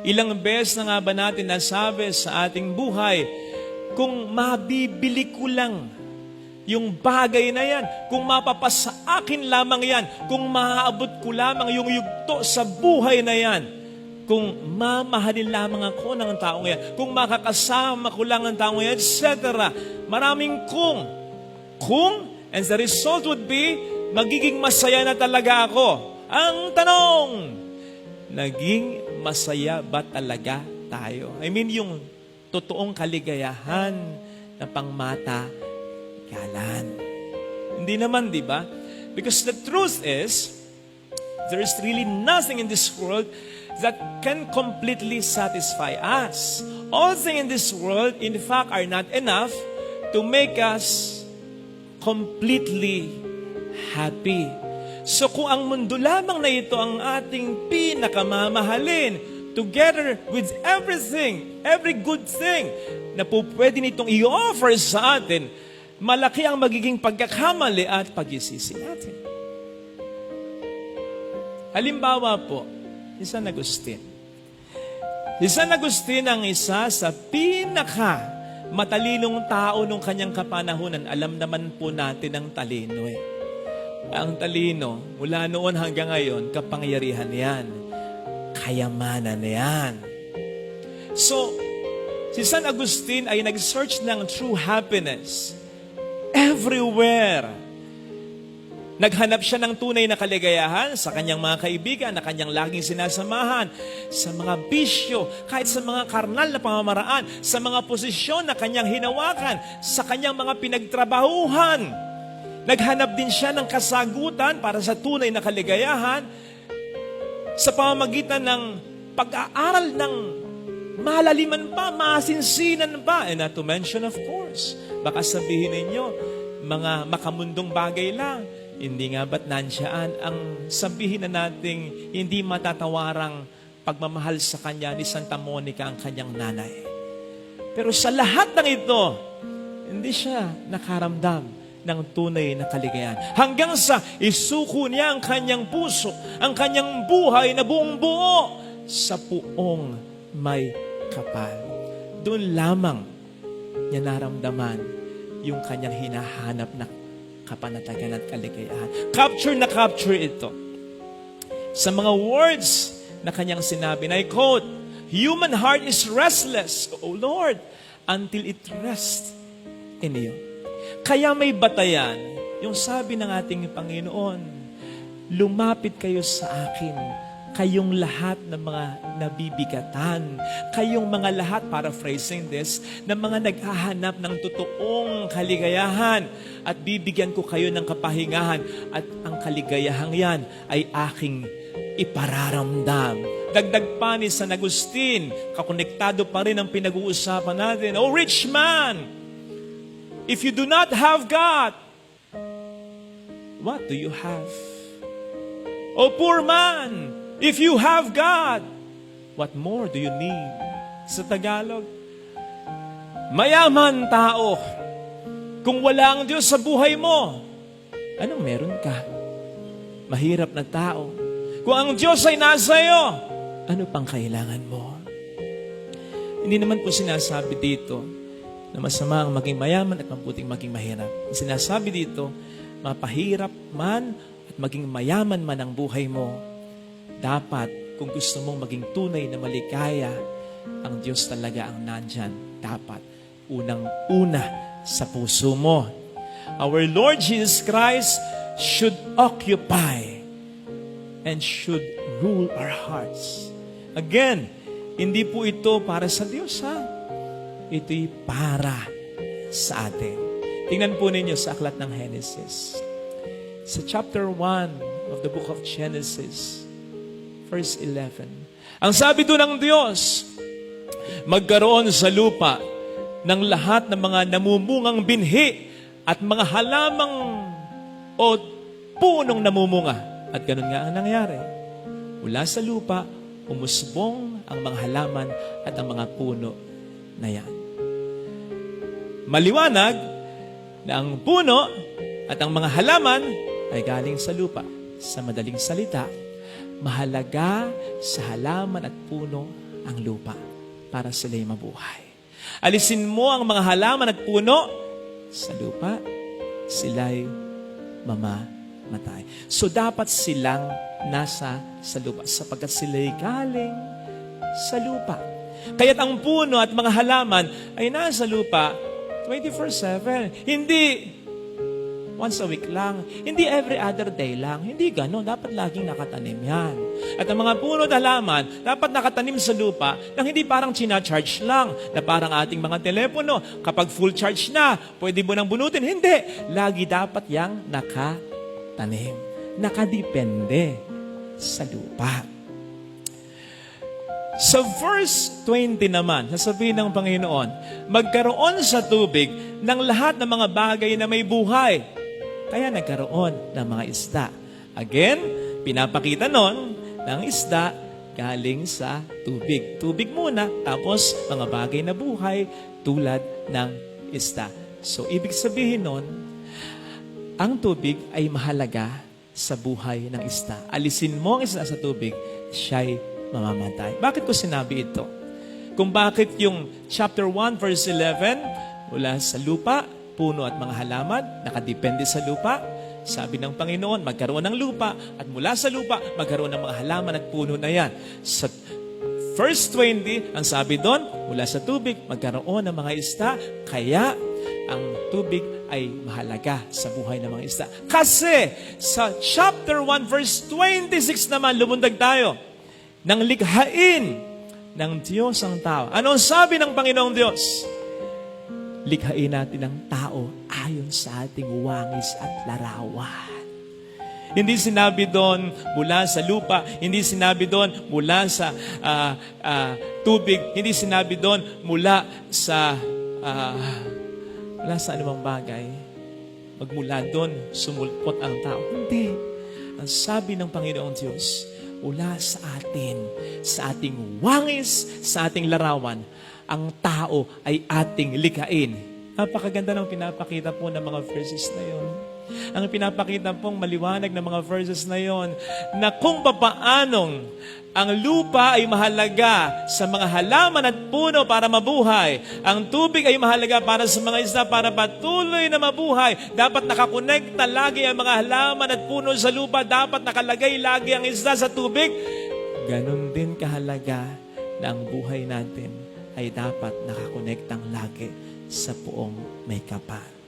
Ilang beses na nga ba natin nasabi sa ating buhay, kung mabibili ko lang yung bagay na yan, kung mapapasa akin lamang yan, kung maaabot ko lamang yung yugto sa buhay na yan, kung mamahalin lamang ako ng taong yan, kung makakasama ko lang ang taong yan, etc. Maraming kung, and the result would be, magiging masaya na talaga ako. Ang tanong, naging masaya ba talaga tayo? I mean, yung totoong kaligayahan na pangmatagalan. Hindi naman, di ba? Because the truth is, there is really nothing in this world that can completely satisfy us. All things in this world, in fact, are not enough to make us completely happy. So kung ang mundo lamang na ito ang ating pinakamamahalin, together with everything, every good thing na po pwede nitong i-offer sa atin, malaki ang magiging pagkakamali at pagsisisi natin. Halimbawa po, si San Agustin. Si San Agustin ang isa sa matalinong tao nung kanyang kapanahunan. Alam naman po natin ang talino eh. Ang talino, mula noon hanggang ngayon, kapangyarihan yan. Kayamanan yan. So, si San Agustin ay nag-search ng true happiness everywhere. Naghanap siya ng tunay na kaligayahan sa kanyang mga kaibigan na kanyang laging sinasamahan, sa mga bisyo, kahit sa mga karnal na pamamaraan, sa mga posisyon na kanyang hinawakan, sa kanyang mga pinagtrabahuhan. Naghanap din siya ng kasagutan para sa tunay na kaligayahan sa pamamagitan ng pag-aaral ng malaliman pa, masinsinan pa. And not to mention, of course, baka sabihin ninyo, mga makamundong bagay lang. Hindi nga ba't nansyaan ang sabihin na nating hindi matatawarang pagmamahal sa kanya ni Santa Monica ang kanyang nanay. Pero sa lahat ng ito, hindi siya nakaramdam ng tunay na kaligayahan. Hanggang sa isuko niya ang kanyang puso, ang kanyang buhay na buong buo sa puong may kapal. Doon lamang niya naramdaman yung kanyang hinahanap na kapanatagan at kaligayahan. Capture na capture ito sa mga words na kanyang sinabi. And I quote, "Human heart is restless, O Lord, until it rests in you." Kaya may batayan, yung sabi ng ating Panginoon, lumapit kayo sa akin, kayong lahat ng mga nabibigatan, kayong mga lahat, paraphrasing this, ng mga naghahanap ng totoong kaligayahan, at bibigyan ko kayo ng kapahingahan, at ang kaligayahang yan ay aking ipararamdam. Dagdag pa ni San Agustin, kakonektado pa rin ang pinag-uusapan natin, "O rich man, if you do not have God, what do you have? O poor man, if you have God, what more do you need?" Sa Tagalog, mayaman tao, kung wala ang Diyos sa buhay mo, anong meron ka? Mahirap na tao, kung ang Diyos ay nasa iyo, ano pang kailangan mo? Hindi naman po sinasabi dito na masama ang maging mayaman at mabuting maging mahirap. Sinasabi dito, mapahirap man at maging mayaman man ang buhay mo, dapat, kung gusto mong maging tunay na maligaya, ang Diyos talaga ang nandyan. Dapat, unang-una sa puso mo. Our Lord Jesus Christ should occupy and should rule our hearts. Again, hindi po ito para sa Diyos, ha? Ito'y para sa atin. Tingnan po ninyo sa aklat ng Genesis. Sa chapter 1 of the book of Genesis, verse 11. Ang sabi doon ng Diyos, magkaroon sa lupa ng lahat ng mga namumungang binhi at mga halamang o punong namumunga. At ganun nga ang nangyari. Mula sa lupa, umusbong ang mga halaman at ang mga puno na yan. Maliwanag na ang puno at ang mga halaman ay galing sa lupa. Sa madaling salita, mahalaga sa halaman at puno ang lupa para sila'y mabuhay. Alisin mo ang mga halaman at puno sa lupa, sila'y mamamatay. So dapat silang nasa sa lupa sapagkat sila'y galing sa lupa. Kaya't ang puno at mga halaman ay nasa lupa 24/7. Hindi once a week lang. Hindi every other day lang. Hindi ganon. Dapat laging nakatanim yan. At ang mga puno at halaman, dapat nakatanim sa lupa nang hindi parang charge lang. Na parang ating mga telepono. Kapag full charge na, pwede mo nang bunutin. Hindi. Lagi dapat yang nakatanim. Nakadepende sa lupa. Sa verse 20 naman, sasabihin ng Panginoon, magkaroon sa tubig ng lahat ng mga bagay na may buhay. Kaya nagkaroon ng mga isda. Again, pinapakita nun ng isda galing sa tubig. Tubig muna, tapos mga bagay na buhay tulad ng isda. So, ibig sabihin nun, ang tubig ay mahalaga sa buhay ng isda. Alisin mo ang isda sa tubig, siya'y mamamatay. Bakit ko sinabi ito? Kung bakit yung chapter 1 verse 11, mula sa lupa, puno at mga halaman, nakadepende sa lupa. Sabi ng Panginoon, magkaroon ng lupa at mula sa lupa, magkaroon ng mga halaman at puno na yan. Sa verse 20, ang sabi doon, mula sa tubig, magkaroon ng mga isda, kaya ang tubig ay mahalaga sa buhay ng mga isda. Kasi sa chapter 1 verse 26 naman, lumundag tayo, nang likhain ng Diyos ang tao. Ano ang sabi ng Panginoong Diyos? Likhain natin ang tao ayon sa ating wangis at larawan. Hindi sinabi doon mula sa lupa, hindi sinabi doon mula sa tubig, hindi sinabi doon mula sa anumang bagay. Magmula doon, sumulpot ang tao. Hindi. Ang sabi ng Panginoong Diyos, mula sa atin, sa ating wangis, sa ating larawan, ang tao ay ating likhain. Napakaganda ng pinapakita po ng mga verses na yon. Ang pinapakita pong maliwanag ng mga verses na yon, na kung papaanong ang lupa ay mahalaga sa mga halaman at puno para mabuhay. Ang tubig ay mahalaga para sa mga isda para patuloy na mabuhay. Dapat nakakonekta lagi ang mga halaman at puno sa lupa. Dapat nakalagay lagi ang isda sa tubig. Ganon din kahalaga na ang buhay natin ay dapat nakakonektang lagi sa Poong May Kapal.